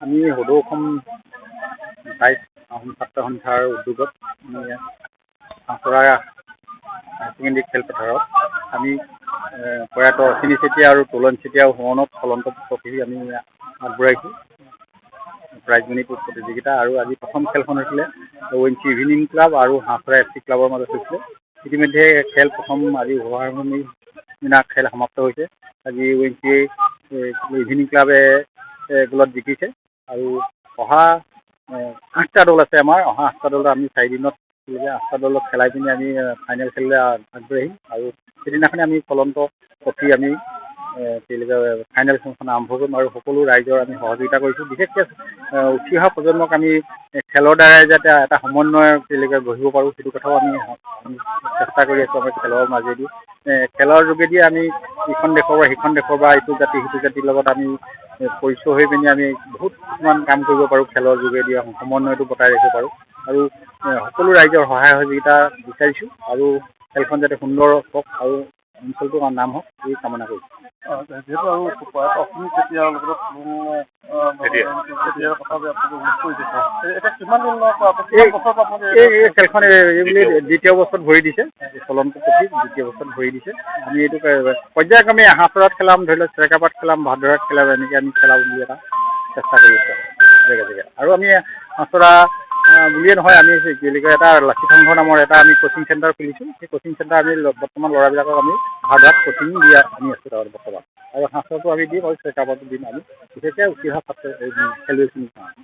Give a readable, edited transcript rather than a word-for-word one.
আমি সদৌ অসম টাইপ আহোম ছাত্ৰ সন্থাৰ উদ্যোগত আমি হাঁহচৰা হায়াৰ ছেকেণ্ডেৰী খেলপথাৰত আমি প্ৰয়াত অশ্বিনী চেতিয়া আৰু তোলন চেতিয়াৰ সোঁৱৰণত চলন্ত ট্ৰফী আমি আগবঢ়াইছোঁ প্ৰাইজ মানি প্ৰতিযোগিতা। আৰু আজি প্ৰথম খেলখন হৈছিলে ONC ইভিনিং ক্লাব আৰু হাঁহচৰা FC ক্লাবৰ মাজত হৈছিলে। ইতিমধ্যে খেল প্ৰথম আজি শুভাৰম্ভণিৰ দিনা খেল সমাপ্ত হৈছে। আজি ONC ইভিনিং ক্লাবে গ'লত জিকিছে আৰু অহা 8টা দল আছে আমাৰ। অহা 8টা দল আমি 4 দিনত 8টা দলক খেলাই পিনি আমি ফাইনেল খেললৈ আগবাঢ়িম আৰু সেইদিনাখনি আমি চলন্ত ট্ৰফী আমি ফাইনেল খেলখন আৰম্ভ কৰিম আৰু সকলো ৰাইজৰ আমি সহযোগিতা কৰিছোঁ। বিশেষকৈ উঠি অহা প্ৰজন্মক আমি খেলৰ দ্বাৰাই যাতে এটা সমন্বয় গঢ়িব পাৰোঁ সেইটো কথাও আমি চেষ্টা কৰি আছোঁ। আমাৰ খেলৰ মাজেদি খেলৰ যোগেদি আমি ইখন দেশৰ বা সিখন দেশৰ বা ইটো জাতি সিটো জাতিৰ লগত আমি পৰিচয় হৈ পিনি আমি বহুত কিছুমান কাম কৰিব পাৰোঁ। খেলৰ যোগেদি সমন্বয়টো বজাই ৰাখিব পাৰোঁ আৰু সকলো ৰাইজৰ সহায় সহযোগিতা বিচাৰিছোঁ আৰু খেলখন যাতে সুন্দৰ হওক আৰু অঞ্চলটোৰ নাম হওক এই কামনা কৰিছোঁ। যিহেতু আৰু অশ্বিনী চেতিয়াৰ লগত এই খেলখন এইবুলি দ্বিতীয় বছৰত ভৰি দিছে। চলন্ত ট্ৰফী দ্বিতীয় বছৰত ভৰি দিছে। আমি এইটো পৰ্যায়ক্ৰমে হাঁহচৰাত খেলাম, ধৰি লওক চেৰেকাপাত খেলাম, ভাদৰাত খেলাম, এনেকৈ আমি খেলাম বুলি এটা চেষ্টা কৰি আছোঁ জেগা জেগা। আৰু আমি হাঁহচৰা বুলিয়ে নহয়, আমি এটা লাচিত সংঘ নামৰ এটা আমি কোচিং চেণ্টাৰ খুলিছোঁ। সেই কোচিং চেণ্টাৰ আমি বৰ্তমান ল'ৰাবিলাকক আমি ভাদৰাত কোচিং দি আমি আছোঁ তাৰ বৰ্তমান। আৰু হাঁহচৰাটো আমি দিম আৰু চেৰেকাপাতো দিম আমি বিশেষকৈ উঠি অহা খেলুৱৈখিনিৰ কাৰণে।